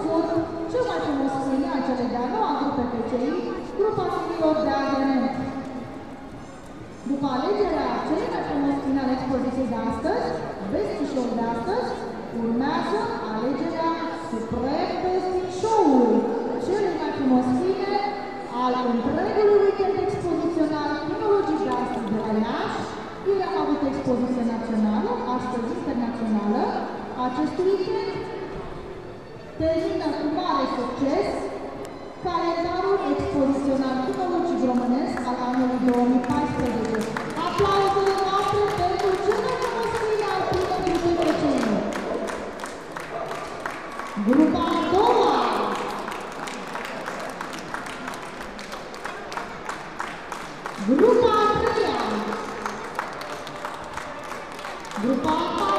cunoscut cel mai frumos câine al celei de-a noua grupe PCI, grupa câinilor de agrement. După alegerea celui mai frumos câine al expoziției de astăzi, Bestișor de astăzi, urmează alegerea Supreme Besti Show-ului, celui mai frumos câine al întregului weekend expozițional kinologic de astăzi de la Iași. Ieri am avut expoziție națională, astăzi internațională. Acest weekend termină cu mare succes calendarul expozițional kinologic românesc al anului 2014. Aplauzele noastre pentru cel mai frumos câine al primei grupei PCI. Grupa a doua. Grupa a treia. Grupa a patra.